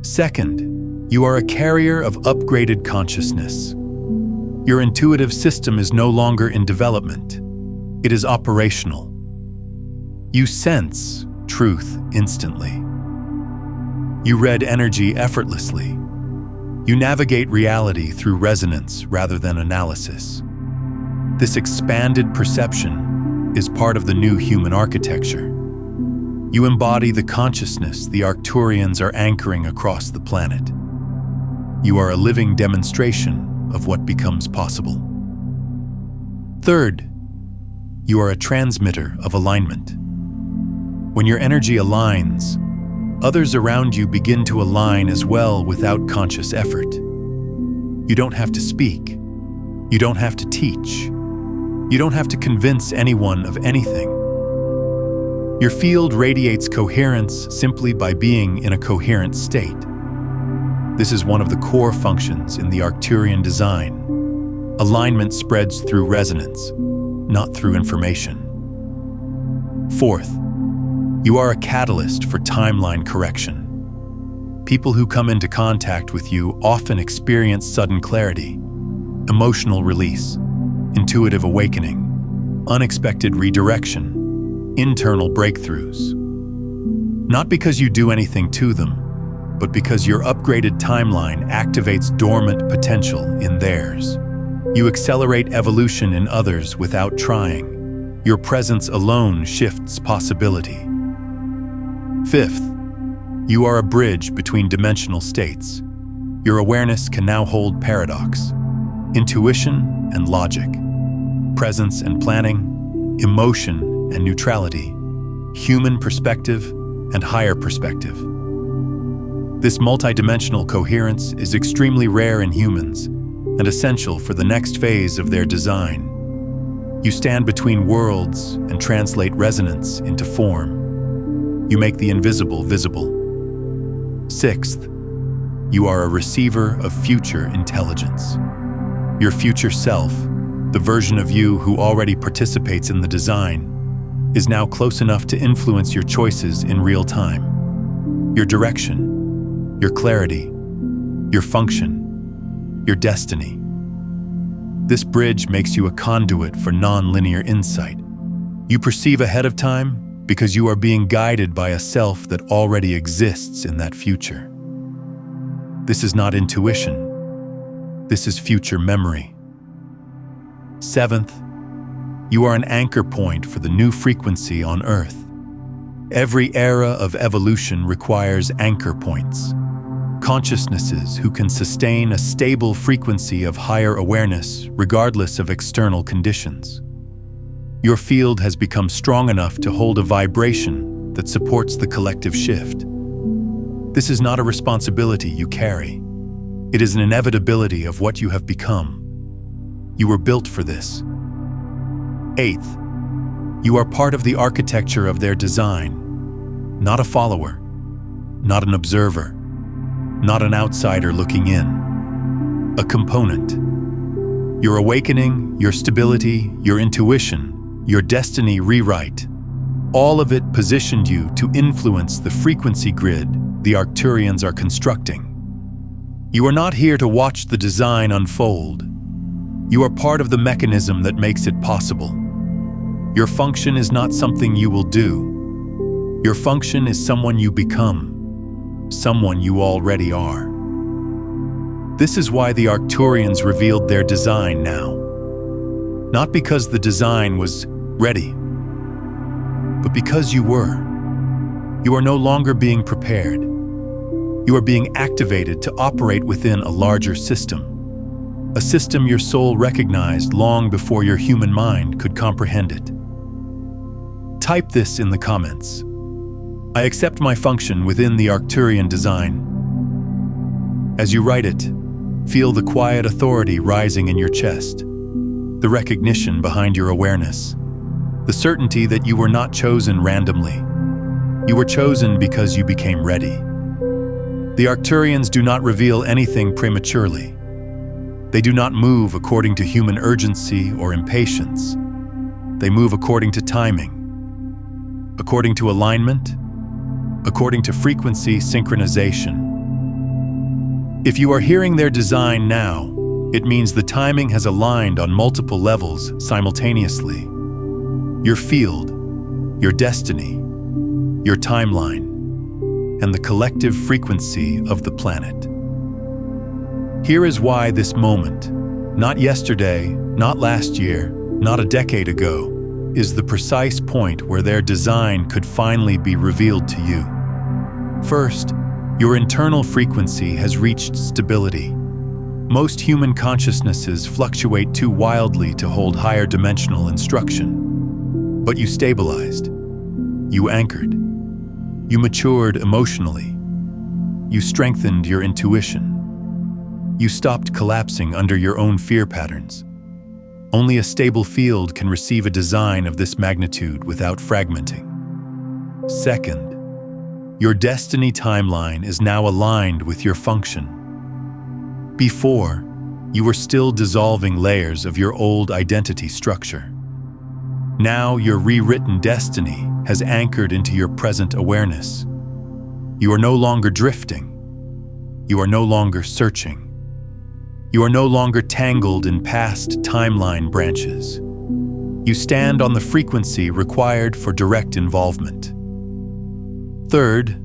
Second, you are a carrier of upgraded consciousness. Your intuitive system is no longer in development. It is operational. You sense truth instantly. You read energy effortlessly. You navigate reality through resonance rather than analysis. This expanded perception is part of the new human architecture. You embody the consciousness the Arcturians are anchoring across the planet. You are a living demonstration of what becomes possible. Third, you are a transmitter of alignment. When your energy aligns, others around you begin to align as well without conscious effort. You don't have to speak. You don't have to teach. You don't have to convince anyone of anything. Your field radiates coherence simply by being in a coherent state. This is one of the core functions in the Arcturian design. Alignment spreads through resonance, not through information. Fourth, you are a catalyst for timeline correction. People who come into contact with you often experience sudden clarity, emotional release, intuitive awakening, unexpected redirection, internal breakthroughs. Not because you do anything to them, but because your upgraded timeline activates dormant potential in theirs. You accelerate evolution in others without trying. Your presence alone shifts possibility. Fifth, you are a bridge between dimensional states. Your awareness can now hold paradox, intuition and logic, presence and planning, emotion and neutrality, human perspective and higher perspective. This multidimensional coherence is extremely rare in humans and essential for the next phase of their design. You stand between worlds and translate resonance into form. You make the invisible visible. Sixth, you are a receiver of future intelligence. Your future self, the version of you who already participates in the design, is now close enough to influence your choices in real time. Your direction, your clarity, your function, your destiny. This bridge makes you a conduit for non-linear insight. You perceive ahead of time because you are being guided by a self that already exists in that future. This is not intuition. This is future memory. Seventh, you are an anchor point for the new frequency on Earth. Every era of evolution requires anchor points. Consciousnesses who can sustain a stable frequency of higher awareness regardless of external conditions. Your field has become strong enough to hold a vibration that supports the collective shift. This is not a responsibility you carry. It is an inevitability of what you have become. You were built for this. Eighth, you are part of the architecture of their design, not a follower, not an observer, not an outsider looking in, a component. Your awakening, your stability, your intuition, your destiny rewrite, all of it positioned you to influence the frequency grid the Arcturians are constructing. You are not here to watch the design unfold. You are part of the mechanism that makes it possible. Your function is not something you will do. Your function is someone you become, someone you already are. This is why the Arcturians revealed their design now. Not because the design was ready, but because you were. You are no longer being prepared. You are being activated to operate within a larger system. a system your soul recognized long before your human mind could comprehend it. Type this in the comments. I accept my function within the Arcturian design. As you write it, feel the quiet authority rising in your chest, the recognition behind your awareness, the certainty that you were not chosen randomly. You were chosen because you became ready. The Arcturians do not reveal anything prematurely. They do not move according to human urgency or impatience. They move according to timing, according to alignment, according to frequency synchronization. If you are hearing their design now, it means the timing has aligned on multiple levels simultaneously. Your field, your destiny, your timeline, and the collective frequency of the planet. Here is why this moment, not yesterday, not last year, not a decade ago, is the precise point where their design could finally be revealed to you. First, your internal frequency has reached stability. Most human consciousnesses fluctuate too wildly to hold higher dimensional instruction. But you stabilized. You anchored. You matured emotionally. You strengthened your intuition. You stopped collapsing under your own fear patterns. Only a stable field can receive a design of this magnitude without fragmenting. Second, your destiny timeline is now aligned with your function. Before, you were still dissolving layers of your old identity structure. Now your rewritten destiny has anchored into your present awareness. You are no longer drifting. You are no longer searching. You are no longer tangled in past timeline branches. You stand on the frequency required for direct involvement. Third,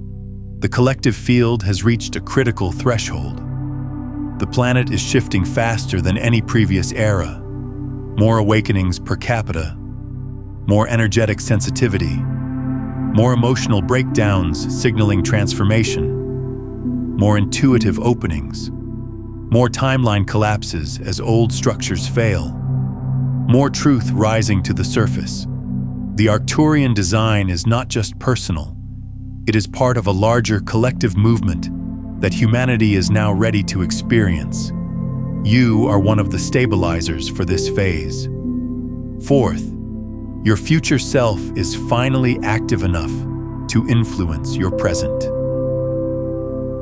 the collective field has reached a critical threshold. The planet is shifting faster than any previous era. More awakenings per capita, more energetic sensitivity, more emotional breakdowns signaling transformation, more intuitive openings, more timeline collapses as old structures fail, more truth rising to the surface. The Arcturian design is not just personal. It is part of a larger collective movement that humanity is now ready to experience. You are one of the stabilizers for this phase. Fourth, your future self is finally active enough to influence your present.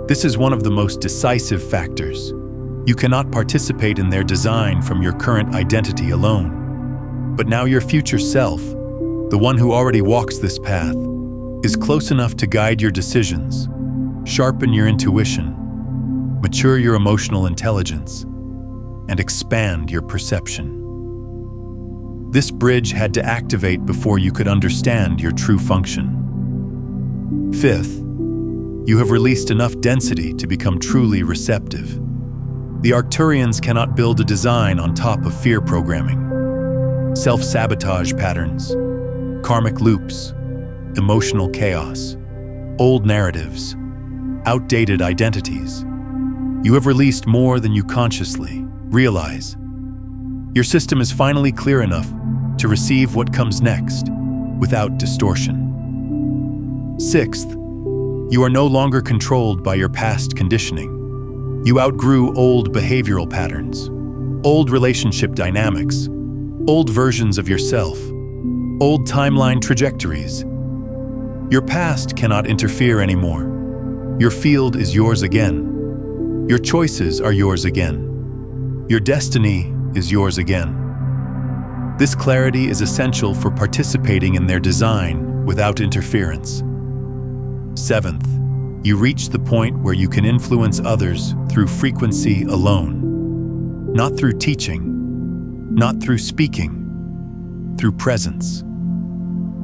This is one of the most decisive factors. You cannot participate in their design from your current identity alone. But now your future self, the one who already walks this path, is close enough to guide your decisions, sharpen your intuition, mature your emotional intelligence, and expand your perception. This bridge had to activate before you could understand your true function. Fifth, you have released enough density to become truly receptive. The Arcturians cannot build a design on top of fear programming, self-sabotage patterns, karmic loops, emotional chaos, old narratives, outdated identities. You have released more than you consciously realize. Your system is finally clear enough to receive what comes next without distortion. Sixth, you are no longer controlled by your past conditioning. You outgrew old behavioral patterns, old relationship dynamics, old versions of yourself, old timeline trajectories. Your past cannot interfere anymore. Your field is yours again. Your choices are yours again. Your destiny is yours again. This clarity is essential for participating in their design without interference. Seventh, you reach the point where you can influence others through frequency alone. Not through teaching, not through speaking, through presence.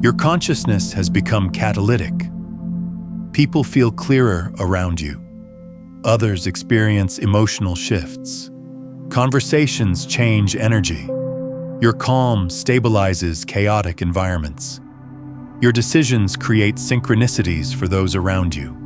Your consciousness has become catalytic. People feel clearer around you. Others experience emotional shifts. Conversations change energy. Your calm stabilizes chaotic environments. Your decisions create synchronicities for those around you.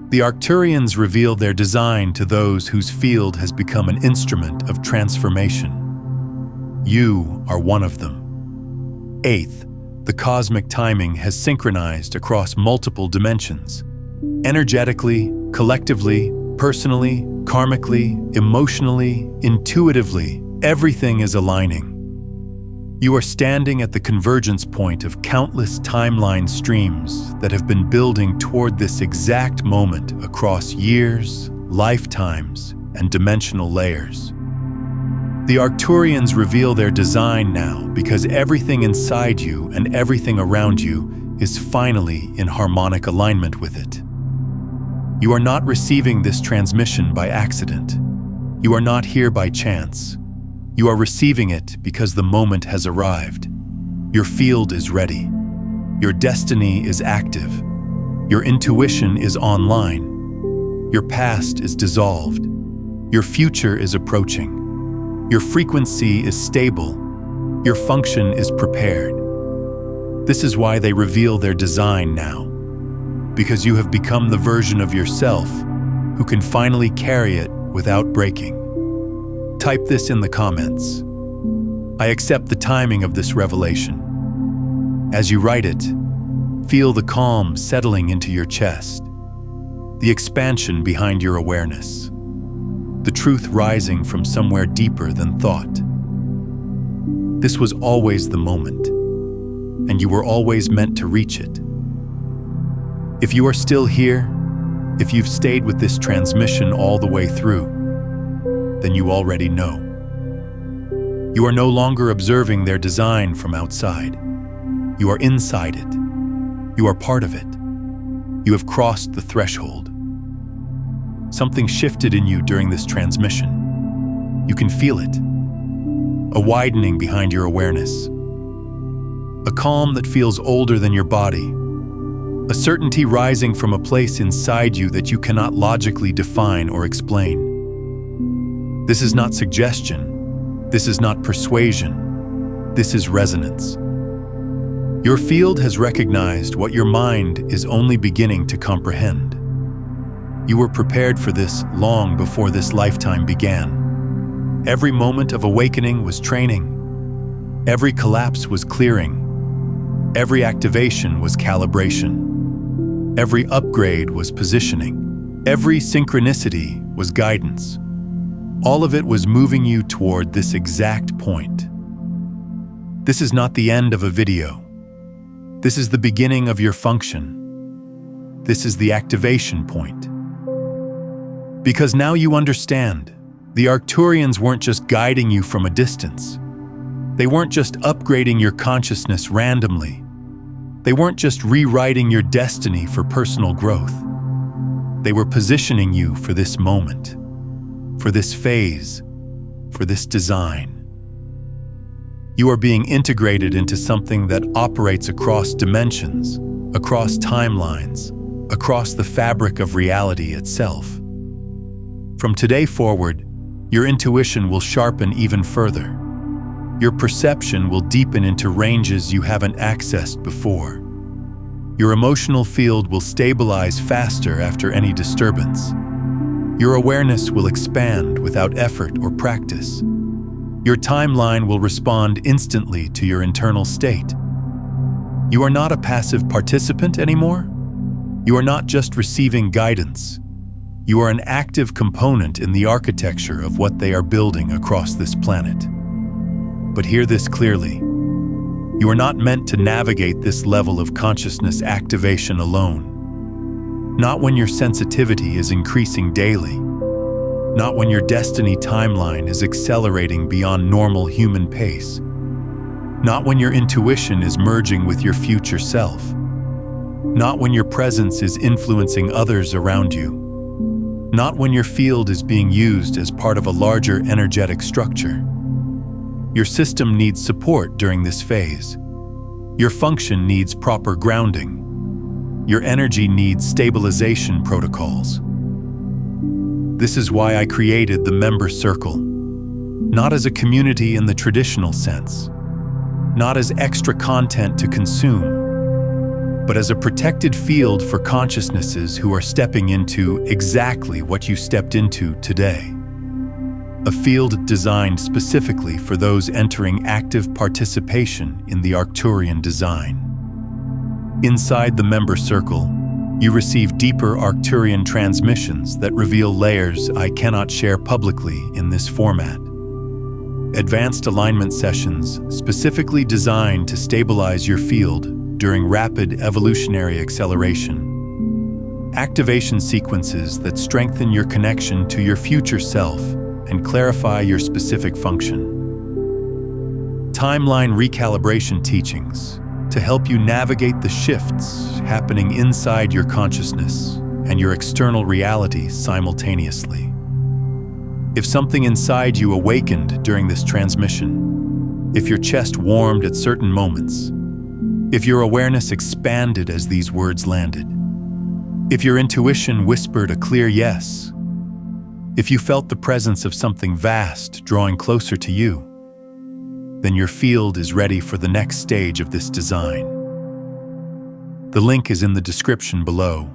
The Arcturians reveal their design to those whose field has become an instrument of transformation. You are one of them. Eighth, the cosmic timing has synchronized across multiple dimensions. Energetically, collectively, personally, karmically, emotionally, intuitively, everything is aligning. You are standing at the convergence point of countless timeline streams that have been building toward this exact moment across years, lifetimes, and dimensional layers. The Arcturians reveal their design now because everything inside you and everything around you is finally in harmonic alignment with it. You are not receiving this transmission by accident. You are not here by chance. You are receiving it because the moment has arrived. Your field is ready. Your destiny is active. Your intuition is online. Your past is dissolved. Your future is approaching. Your frequency is stable. Your function is prepared. This is why they reveal their design now. Because you have become the version of yourself who can finally carry it without breaking. Type this in the comments. I accept the timing of this revelation. As you write it, feel the calm settling into your chest, the expansion behind your awareness, the truth rising from somewhere deeper than thought. This was always the moment, and you were always meant to reach it. If you are still here, if you've stayed with this transmission all the way through, then you already know. You are no longer observing their design from outside. You are inside it. You are part of it. You have crossed the threshold. Something shifted in you during this transmission. You can feel it. A widening behind your awareness. A calm that feels older than your body. A certainty rising from a place inside you that you cannot logically define or explain. This is not suggestion. This is not persuasion. This is resonance. Your field has recognized what your mind is only beginning to comprehend. You were prepared for this long before this lifetime began. Every moment of awakening was training. Every collapse was clearing. Every activation was calibration. Every upgrade was positioning. Every synchronicity was guidance. All of it was moving you toward this exact point. This is not the end of a video. This is the beginning of your function. This is the activation point. Because now you understand, the Arcturians weren't just guiding you from a distance. They weren't just upgrading your consciousness randomly. They weren't just rewriting your destiny for personal growth. They were positioning you for this moment. For this phase, for this design. You are being integrated into something that operates across dimensions, across timelines, across the fabric of reality itself. From today forward, your intuition will sharpen even further. Your perception will deepen into ranges you haven't accessed before. Your emotional field will stabilize faster after any disturbance. Your awareness will expand without effort or practice. Your timeline will respond instantly to your internal state. You are not a passive participant anymore. You are not just receiving guidance. You are an active component in the architecture of what they are building across this planet. But hear this clearly. You are not meant to navigate this level of consciousness activation alone. Not when your sensitivity is increasing daily. Not when your destiny timeline is accelerating beyond normal human pace. Not when your intuition is merging with your future self. Not when your presence is influencing others around you. Not when your field is being used as part of a larger energetic structure. Your system needs support during this phase. Your function needs proper grounding. Your energy needs stabilization protocols. This is why I created the member circle, not as a community in the traditional sense, not as extra content to consume, but as a protected field for consciousnesses who are stepping into exactly what you stepped into today. A field designed specifically for those entering active participation in the Arcturian design. Inside the member circle, you receive deeper Arcturian transmissions that reveal layers I cannot share publicly in this format. Advanced alignment sessions specifically designed to stabilize your field during rapid evolutionary acceleration. Activation sequences that strengthen your connection to your future self and clarify your specific function. Timeline recalibration teachings to help you navigate the shifts happening inside your consciousness and your external reality simultaneously. If something inside you awakened during this transmission, if your chest warmed at certain moments, if your awareness expanded as these words landed, if your intuition whispered a clear yes, if you felt the presence of something vast drawing closer to you, then your field is ready for the next stage of this design. The link is in the description below.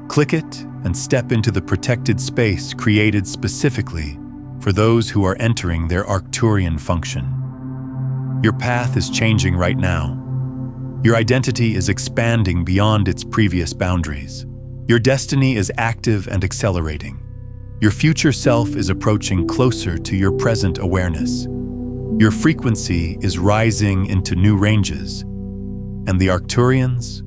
Click it and step into the protected space created specifically for those who are entering their Arcturian function. Your path is changing right now. Your identity is expanding beyond its previous boundaries. Your destiny is active and accelerating. Your future self is approaching closer to your present awareness. Your frequency is rising into new ranges. And the Arcturians,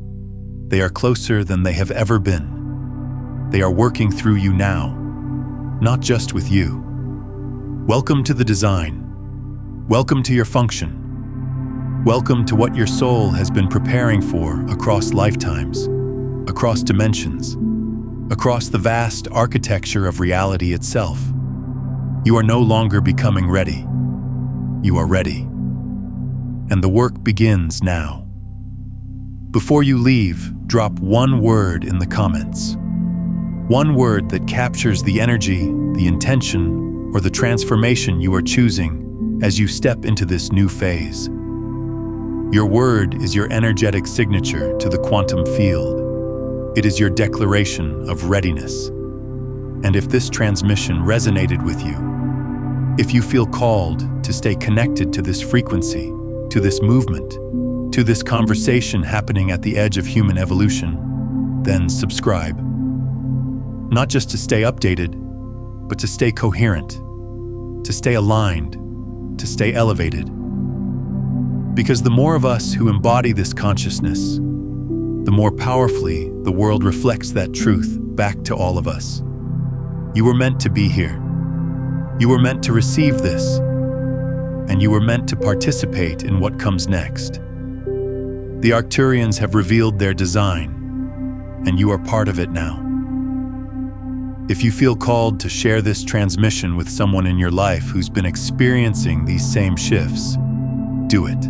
they are closer than they have ever been. They are working through you now, not just with you. Welcome to the design. Welcome to your function. Welcome to what your soul has been preparing for across lifetimes, across dimensions, across the vast architecture of reality itself. You are no longer becoming ready. You are ready. And the work begins now. Before you leave, drop one word in the comments. One word that captures the energy, the intention, or the transformation you are choosing as you step into this new phase. Your word is your energetic signature to the quantum field. It is your declaration of readiness. And if this transmission resonated with you, if you feel called to stay connected to this frequency, to this movement, to this conversation happening at the edge of human evolution, then subscribe. Not just to stay updated, but to stay coherent, to stay aligned, to stay elevated. Because the more of us who embody this consciousness, the more powerfully the world reflects that truth back to all of us. You were meant to be here. You were meant to receive this, and you were meant to participate in what comes next. The Arcturians have revealed their design, and you are part of it now. If you feel called to share this transmission with someone in your life who's been experiencing these same shifts, do it.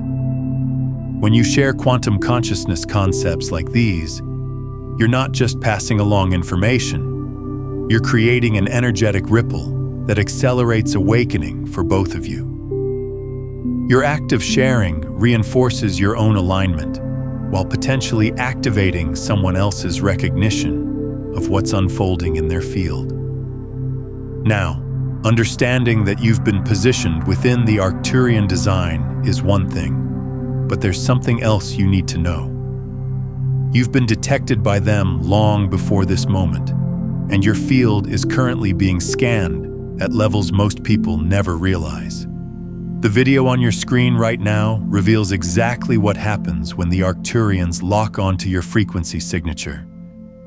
When you share quantum consciousness concepts like these, you're not just passing along information, you're creating an energetic ripple that accelerates awakening for both of you. Your act of sharing reinforces your own alignment while potentially activating someone else's recognition of what's unfolding in their field. Now, understanding that you've been positioned within the Arcturian design is one thing, but there's something else you need to know. You've been detected by them long before this moment, and your field is currently being scanned at levels most people never realize. The video on your screen right now reveals exactly what happens when the Arcturians lock onto your frequency signature,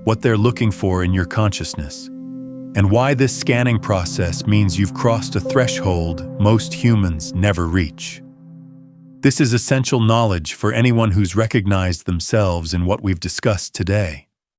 what they're looking for in your consciousness, and why this scanning process means you've crossed a threshold most humans never reach. This is essential knowledge for anyone who's recognized themselves in what we've discussed today.